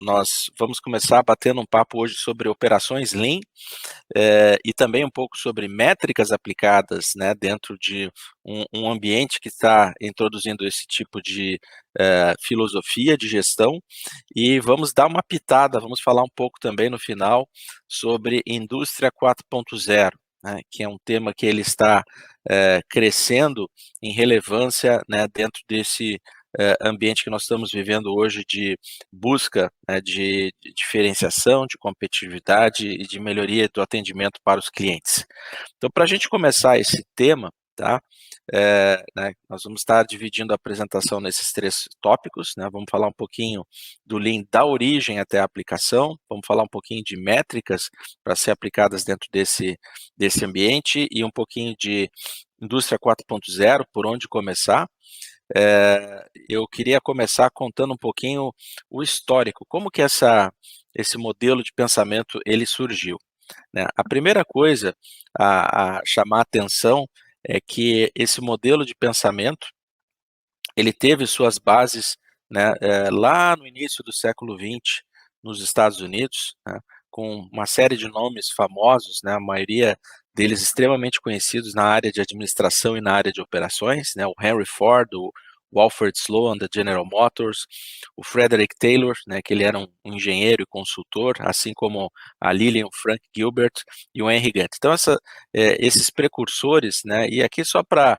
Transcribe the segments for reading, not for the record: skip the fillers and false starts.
Nós vamos começar batendo um papo hoje sobre operações Lean, e também um pouco sobre métricas aplicadas, né, dentro de um ambiente que está introduzindo esse tipo de filosofia de gestão, e vamos dar uma pitada, vamos falar um pouco também no final sobre indústria 4.0, né, que é um tema que ele está crescendo em relevância, né, dentro desse ambiente que nós estamos vivendo hoje de busca, né, de diferenciação, de competitividade e de melhoria do atendimento para os clientes. Então, para a gente começar esse tema, tá, né, nós vamos estar dividindo a apresentação nesses 3 tópicos, né, vamos falar um pouquinho do Lean da origem até a aplicação, vamos falar um pouquinho de métricas para ser aplicadas dentro desse ambiente e um pouquinho de indústria 4.0, por onde começar. Eu queria começar contando um pouquinho o histórico, como que esse modelo de pensamento ele surgiu, né. A primeira coisa a chamar a atenção é que esse modelo de pensamento, ele teve suas bases, né, lá no início do século XX, nos Estados Unidos, né, com uma série de nomes famosos, né, a maioria deles extremamente conhecidos na área de administração e na área de operações, né, o Henry Ford, o Alfred Sloan da General Motors, o Frederick Taylor, né, que ele era um engenheiro e consultor, assim como a Lillian Frank Gilbert e o Henry Gantt. Então esses precursores, né, e aqui só para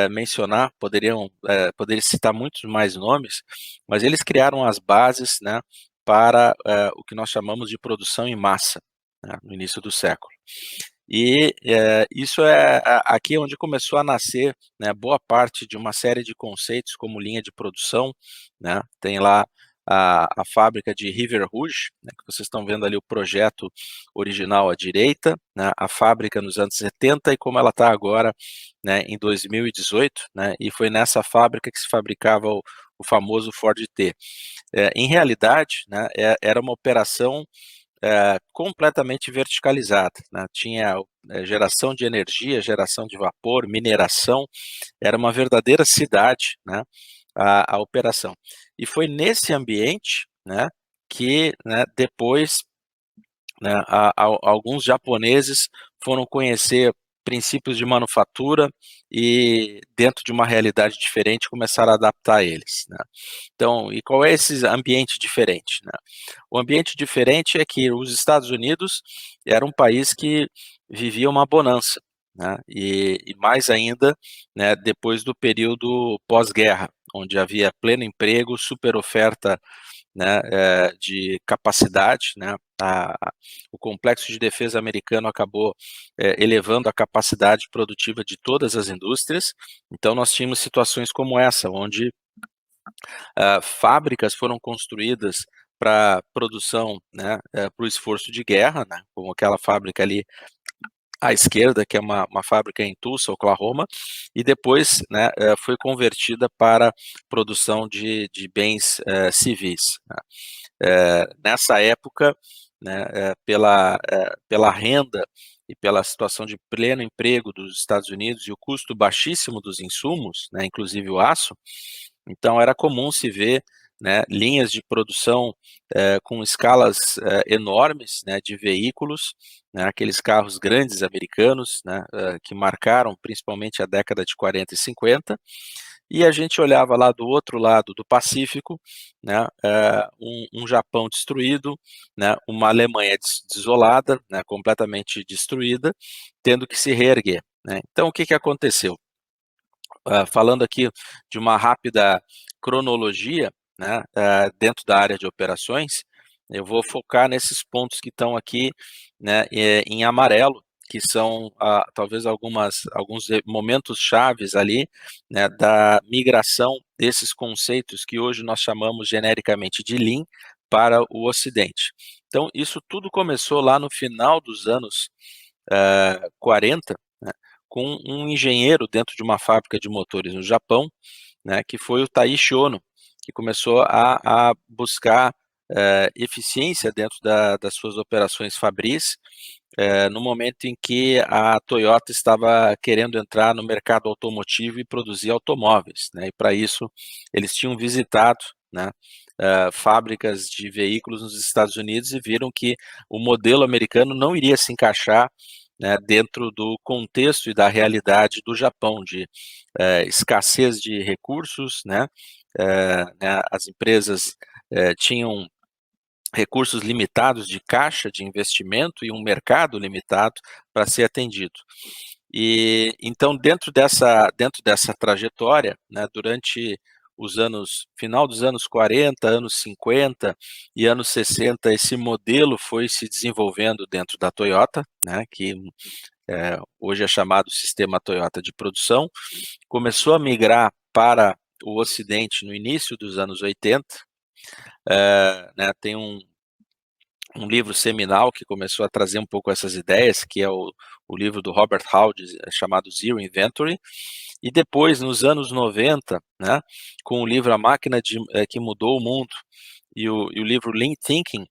mencionar, poderia citar muitos mais nomes, mas eles criaram as bases, né, para o que nós chamamos de produção em massa, né, no início do século. E isso aqui onde começou a nascer, né, boa parte de uma série de conceitos como linha de produção, né, tem lá a fábrica de River Rouge, né, que vocês estão vendo ali o projeto original à direita, né, a fábrica nos anos 70 e como ela está agora, né, em 2018, né, e foi nessa fábrica que se fabricava o famoso Ford T. Em realidade, né, era uma operação completamente verticalizada, né, tinha geração de energia, geração de vapor, mineração, era uma verdadeira cidade, né, a operação. E foi nesse ambiente, né, que, né, depois, né, alguns japoneses foram conhecer princípios de manufatura e dentro de uma realidade diferente começaram a adaptar eles, né. Então, e qual é esse ambiente diferente, né? O ambiente diferente é que os Estados Unidos era um país que vivia uma bonança, né, e mais ainda, né, depois do período pós-guerra, onde havia pleno emprego, super oferta, né, de capacidade, né, o complexo de defesa americano acabou elevando a capacidade produtiva de todas as indústrias, então nós tínhamos situações como essa, onde fábricas foram construídas para produção, né, para o esforço de guerra, né, como aquela fábrica ali à esquerda, que é uma fábrica em Tulsa, Oklahoma, e depois, né, foi convertida para produção de bens civis, né. Nessa época, né, pela renda e pela situação de pleno emprego dos Estados Unidos e o custo baixíssimo dos insumos, né, inclusive o aço, então era comum se ver, né, linhas de produção com escalas enormes, né, de veículos, né, aqueles carros grandes americanos, né, que marcaram principalmente a década de 40 e 50, e a gente olhava lá do outro lado do Pacífico, né, um Japão destruído, né, uma Alemanha desolada, né, completamente destruída, tendo que se reerguer, né. Então o que que aconteceu? Falando aqui de uma rápida cronologia, né, dentro da área de operações, eu vou focar nesses pontos que estão aqui, né, em amarelo, que são talvez alguns momentos chaves ali, né, da migração desses conceitos que hoje nós chamamos genericamente de Lean para o Ocidente. Então, isso tudo começou lá no final dos anos 40, né, com um engenheiro dentro de uma fábrica de motores no Japão, né, que foi o Taiichi Ohno, que começou a buscar eficiência dentro das suas operações fabris, no momento em que a Toyota estava querendo entrar no mercado automotivo e produzir automóveis, né, e para isso eles tinham visitado, né, fábricas de veículos nos Estados Unidos e viram que o modelo americano não iria se encaixar, né, dentro do contexto e da realidade do Japão, de escassez de recursos, né, as empresas tinham recursos limitados de caixa de investimento e um mercado limitado para ser atendido. E então dentro dessa trajetória, né, durante os anos final dos anos 40, anos 50 e anos 60, esse modelo foi se desenvolvendo dentro da Toyota, né, que hoje é chamado sistema Toyota de produção, começou a migrar para o ocidente no início dos anos 80, né, tem um livro seminal que começou a trazer um pouco essas ideias, que é o livro do Robert Howard, chamado Zero Inventory, e depois, nos anos 90, né, com o livro A Máquina que Mudou o Mundo, e o livro Lean Thinking,